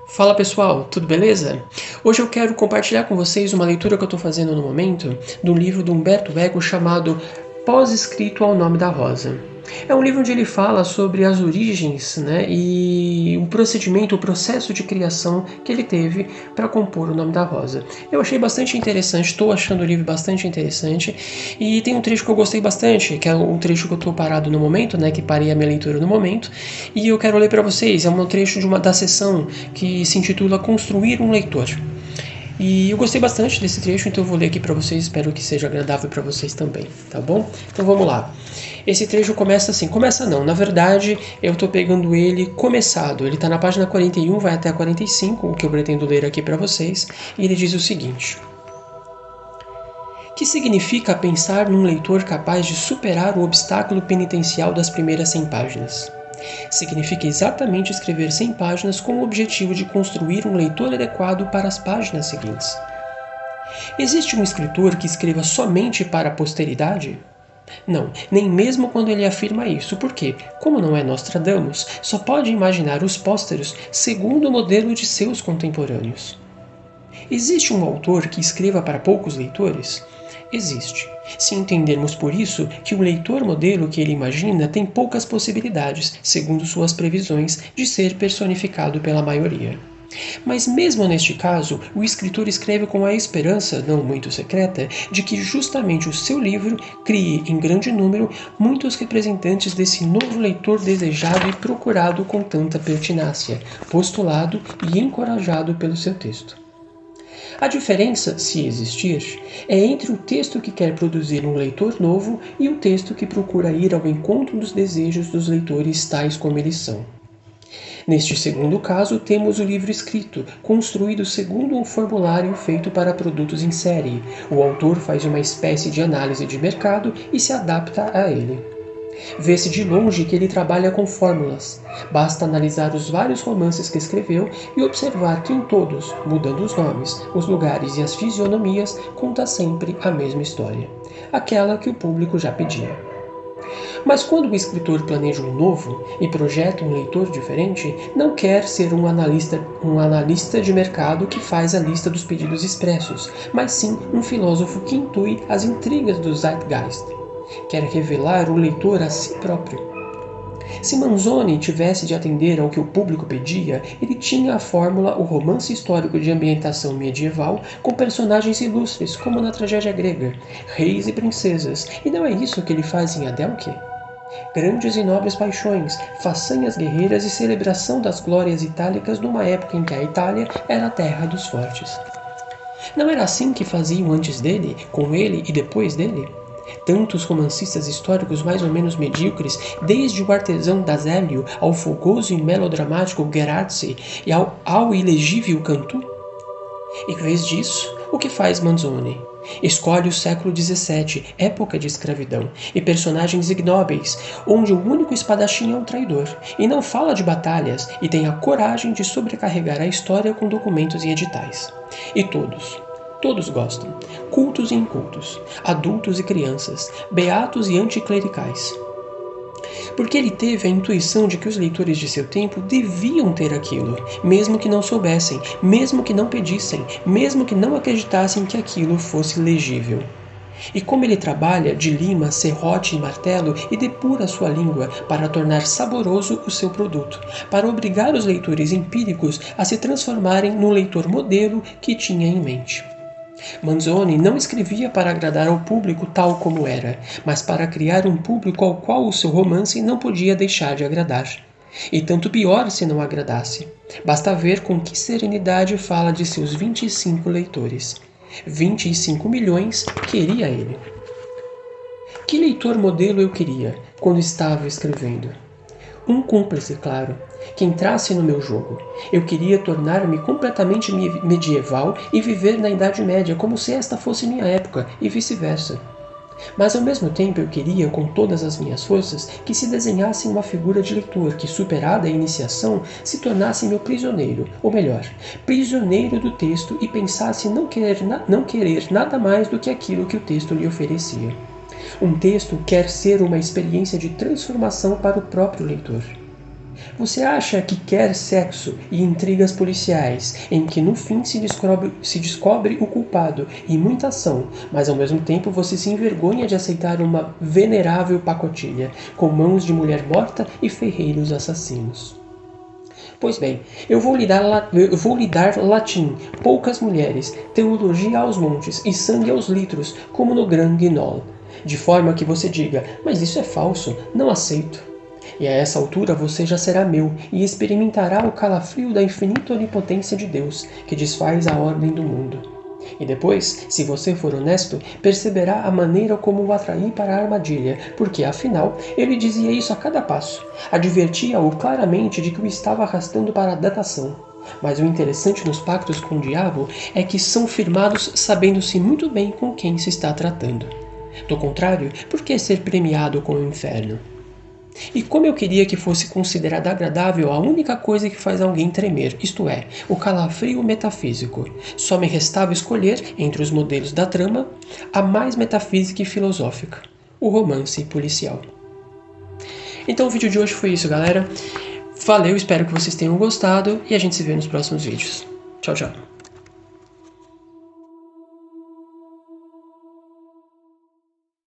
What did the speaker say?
Fala pessoal, tudo beleza? Hoje eu quero compartilhar com vocês uma leitura que eu estou fazendo no momento do livro do Humberto Eco chamado Pós-escrito ao Nome da Rosa. É um livro onde ele fala sobre as origens, e o procedimento, o processo de criação que ele teve para compor o Nome da Rosa. Eu achei bastante interessante, estou achando o livro bastante interessante, e tem um trecho que eu gostei bastante, que é um trecho que eu estou parado no momento, que parei a minha leitura no momento, e eu quero ler para vocês. É um trecho da sessão que se intitula Construir um Leitor. E eu gostei bastante desse trecho, então eu vou ler aqui para vocês, espero que seja agradável para vocês também, tá bom? Então vamos lá. Esse trecho começa assim, começa não, na verdade eu estou pegando ele começado, ele está na página 41, vai até a 45, o que eu pretendo ler aqui para vocês, e ele diz o seguinte: que significa pensar num leitor capaz de superar o obstáculo penitencial das primeiras 100 páginas? Significa exatamente escrever 100 páginas com o objetivo de construir um leitor adequado para as páginas seguintes. Existe um escritor que escreva somente para a posteridade? Não, nem mesmo quando ele afirma isso, porque, como não é Nostradamus, só pode imaginar os pósteros segundo o modelo de seus contemporâneos. Existe um autor que escreva para poucos leitores? Existe, se entendermos por isso que o leitor modelo que ele imagina tem poucas possibilidades, segundo suas previsões, de ser personificado pela maioria. Mas mesmo neste caso, o escritor escreve com a esperança, não muito secreta, de que justamente o seu livro crie em grande número muitos representantes desse novo leitor desejado e procurado com tanta pertinácia, postulado e encorajado pelo seu texto. A diferença, se existir, é entre o texto que quer produzir um leitor novo e o texto que procura ir ao encontro dos desejos dos leitores tais como eles são. Neste segundo caso, temos o livro escrito, construído segundo um formulário feito para produtos em série. O autor faz uma espécie de análise de mercado e se adapta a ele. Vê-se de longe que ele trabalha com fórmulas. Basta analisar os vários romances que escreveu e observar que em todos, mudando os nomes, os lugares e as fisionomias, conta sempre a mesma história. Aquela que o público já pedia. Mas quando o escritor planeja um novo e projeta um leitor diferente, não quer ser um analista de mercado que faz a lista dos pedidos expressos, mas sim um filósofo que intui as intrigas do Zeitgeist. Quer revelar o leitor a si próprio. Se Manzoni tivesse de atender ao que o público pedia, ele tinha a fórmula o romance histórico de ambientação medieval com personagens ilustres, como na tragédia grega, reis e princesas, e não é isso que ele faz em Adelche? Grandes e nobres paixões, façanhas guerreiras e celebração das glórias itálicas numa época em que a Itália era a terra dos fortes. Não era assim que faziam antes dele, com ele e depois dele? Tantos romancistas históricos mais ou menos medíocres, desde o artesão D'Azeglio ao fogoso e melodramático Guerrazzi e ao ilegível Cantu? Em vez disso, o que faz Manzoni? Escolhe o século XVII, época de escravidão, e personagens ignóbeis, onde o único espadachim é um traidor, e não fala de batalhas, e tem a coragem de sobrecarregar a história com documentos e editais. E todos gostam, cultos e incultos, adultos e crianças, beatos e anticlericais. Porque ele teve a intuição de que os leitores de seu tempo deviam ter aquilo, mesmo que não soubessem, mesmo que não pedissem, mesmo que não acreditassem que aquilo fosse legível. E como ele trabalha de lima, serrote e martelo e depura sua língua para tornar saboroso o seu produto, para obrigar os leitores empíricos a se transformarem no leitor modelo que tinha em mente. Manzoni não escrevia para agradar ao público tal como era, mas para criar um público ao qual o seu romance não podia deixar de agradar. E tanto pior se não agradasse. Basta ver com que serenidade fala de seus 25 leitores. 25 milhões queria ele. Que leitor modelo eu queria quando estava escrevendo? Um cúmplice, claro, que entrasse no meu jogo. Eu queria tornar-me completamente medieval e viver na Idade Média como se esta fosse minha época, e vice-versa. Mas ao mesmo tempo eu queria, com todas as minhas forças, que se desenhasse uma figura de leitor que, superada a iniciação, se tornasse meu prisioneiro, ou melhor, prisioneiro do texto e pensasse não querer nada mais do que aquilo que o texto lhe oferecia. Um texto quer ser uma experiência de transformação para o próprio leitor. Você acha que quer sexo e intrigas policiais, em que no fim se descobre o culpado e muita ação, mas ao mesmo tempo você se envergonha de aceitar uma venerável pacotilha, com mãos de mulher morta e ferreiros assassinos? Pois bem, eu vou lhe dar latim, poucas mulheres, teologia aos montes e sangue aos litros, como no Gran Guignol, de forma que você diga, mas isso é falso, não aceito. E a essa altura você já será meu e experimentará o calafrio da infinita onipotência de Deus, que desfaz a ordem do mundo. E depois, se você for honesto, perceberá a maneira como o atraí para a armadilha, porque, afinal, ele dizia isso a cada passo. Advertia-o claramente de que o estava arrastando para a datação. Mas o interessante nos pactos com o diabo é que são firmados sabendo-se muito bem com quem se está tratando. Do contrário, por que ser premiado com o inferno? E como eu queria que fosse considerada agradável a única coisa que faz alguém tremer, isto é, o calafrio metafísico. Só me restava escolher, entre os modelos da trama, a mais metafísica e filosófica, o romance policial. Então o vídeo de hoje foi isso, galera. Valeu, espero que vocês tenham gostado e a gente se vê nos próximos vídeos. Tchau, tchau.